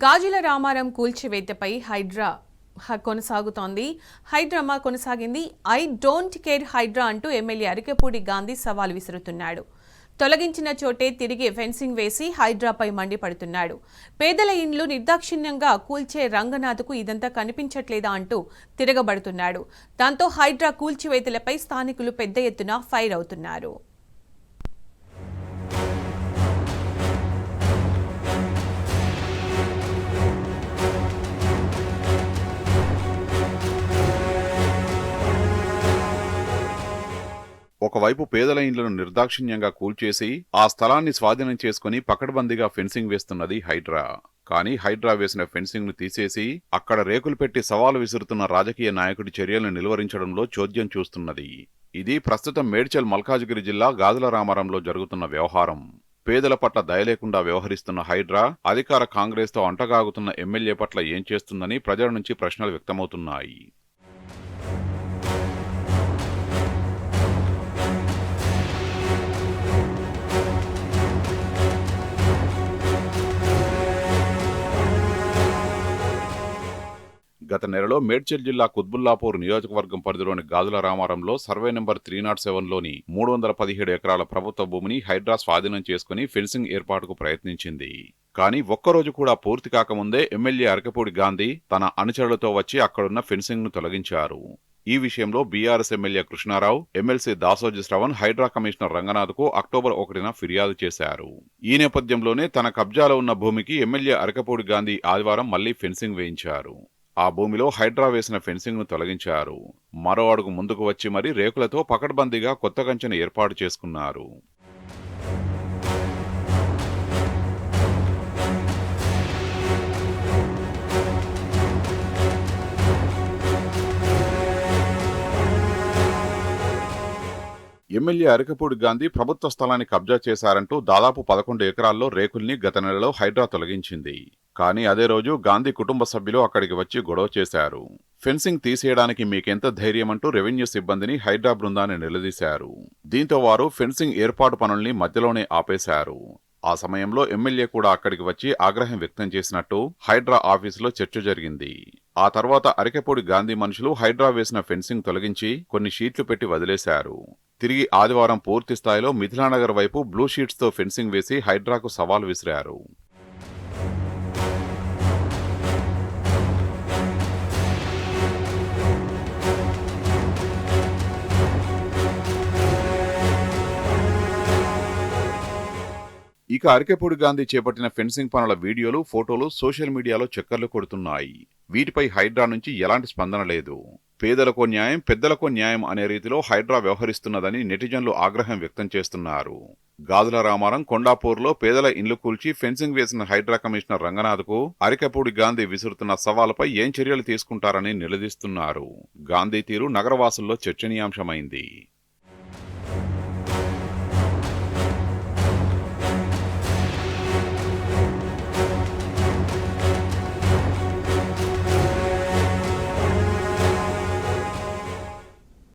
గాజుల రామారం కూల్చివేతపై హైడ్రా కొనసాగుతోంది. హైడ్రామా కొనసాగింది. I don't care Hydraa అంటూ ఎమ్మెల్యే అరికెపూడి గాంధీ సవాల్ విసురుతున్నాడు. తొలగించిన చోటే తిరిగి ఫెన్సింగ్ వేసి హైడ్రాపై మండిపడుతున్నాడు. పేదల ఇండ్లు నిర్దాక్షిణ్యంగా కూల్చే రంగనాథ్కు ఇదంతా కనిపించట్లేదా అంటూ తిరగబడుతున్నాడు. దాంతో హైడ్రా కూల్చివేతలపై స్థానికులు పెద్ద ఎత్తున ఫైర్ అవుతున్నారు. ఒకవైపు పేదల ఇండ్లను నిర్దాక్షిణ్యంగా కూల్చేసి ఆ స్థలాన్ని స్వాధీనం చేసుకుని పకడ్బందీగా ఫెన్సింగ్ వేస్తున్నది హైడ్రా. కానీ హైడ్రా వేసిన ఫెన్సింగ్ ను తీసేసి అక్కడ రేకులు పెట్టి సవాలు విసురుతున్న రాజకీయ నాయకుడి చర్యలను నిలువరించడంలో చోద్యం చూస్తున్నది. ఇది ప్రస్తుతం మేడ్చల్ మల్కాజ్గిరి జిల్లా గాజుల రామారంలో జరుగుతున్న వ్యవహారం. పేదల పట్ల దయలేకుండా వ్యవహరిస్తున్న హైడ్రా అధికార కాంగ్రెస్ తో అంటగాగుతున్న ఎమ్మెల్యే పట్ల ఏం చేస్తుందని ప్రజల నుంచి ప్రశ్నలు వ్యక్తమవుతున్నాయి. గత నెలలో మేడ్చల్ జిల్లా కుత్బుల్లాపూర్ నియోజకవర్గం పరిధిలోని గాజుల రామారంలో సర్వే నెంబర్ 307లోని 317 ఎకరాల ప్రభుత్వ భూమిని హైడ్రా స్వాధీనం చేసుకుని ఫెన్సింగ్ ఏర్పాటుకు ప్రయత్నించింది. కానీ ఒక్కరోజు కూడా పూర్తి కాకముందే ఎమ్మెల్యే అరికెపూడి గాంధీ తన అనుచరులతో వచ్చి అక్కడున్న ఫెన్సింగ్ ను తొలగించారు. ఈ విషయంలో BRS MLA Krishnarao, MLC Dasoji Sravan Hydraa commissioner రంగనాథ్కు అక్టోబర్ 1న ఫిర్యాదు చేశారు. ఈ నేపథ్యంలోనే తన కబ్జాలో ఉన్న భూమికి ఎమ్మెల్యే అరికెపూడి గాంధీ ఆదివారం మళ్లీ ఫెన్సింగ్ వేయించారు. ఆ భూమిలో హైడ్రా వేసిన ఫెన్సింగ్ ను తొలగించారు. మరో అడుగు ముందుకు వచ్చి మరీ రేకులతో పకడ్బందీగా కొత్త కంచెను ఏర్పాటు చేసుకున్నారు. ఎమ్మెల్యే అరికెపూడి గాంధీ ప్రభుత్వ స్థలాన్ని కబ్జా చేశారంటూ దాదాపు 11 ఎకరాల్లో రేకుల్ని గత నెలలో హైడ్రా తొలగించింది. కానీ అదే రోజు గాంధీ కుటుంబ సభ్యులు అక్కడికి వచ్చి గొడవ చేశారు. ఫెన్సింగ్ తీసేయడానికి మీకెంత ధైర్యమంటూ రెవెన్యూ సిబ్బందిని హైడ్రా బృందాన్ని నిలదీశారు. దీంతో వారు ఫెన్సింగ్ ఏర్పాటు పనుల్ని మధ్యలోనే ఆపేశారు. ఆ సమయంలో ఎమ్మెల్యే కూడా అక్కడికి వచ్చి ఆగ్రహం వ్యక్తం చేసినట్టు హైడ్రా ఆఫీసులో చర్చ జరిగింది. ఆ తర్వాత అరికెపూడి గాంధీ మనుషులు హైడ్రా వేసిన ఫెన్సింగ్ తొలగించి కొన్ని షీట్లు పెట్టి వదిలేశారు. తిరిగి ఆదివారం పూర్తి స్థాయిలో మిథిలానగర్ వైపు బ్లూ షీట్స్ తో ఫెన్సింగ్ వేసి హైడ్రాకు సవాల్ విసిరారు. ఇక అరికెపూడి గాంధీ చేపట్టిన ఫెన్సింగ్ పనుల వీడియోలు, ఫోటోలు సోషల్ మీడియాలో చక్కర్లు కొడుతున్నాయి. వీటిపై హైడ్రా నుంచి ఎలాంటి స్పందన లేదు. పేదలకో న్యాయం, పెద్దలకో న్యాయం అనే రీతిలో హైడ్రా వ్యవహరిస్తున్నదని నెటిజన్లు ఆగ్రహం వ్యక్తం చేస్తున్నారు. గాజుల రామారం, కొండాపూర్లో పేదల ఇండ్లు కూల్చి ఫెన్సింగ్ వేసిన హైడ్రా కమిషనర్ రంగనాథ్కు అరికెపూడి గాంధీ విసురుతున్న సవాలుపై ఏం చర్యలు తీసుకుంటారని నిలదీస్తున్నారు. గాంధీ తీరు నగరవాసుల్లో చర్చనీయాంశమైంది.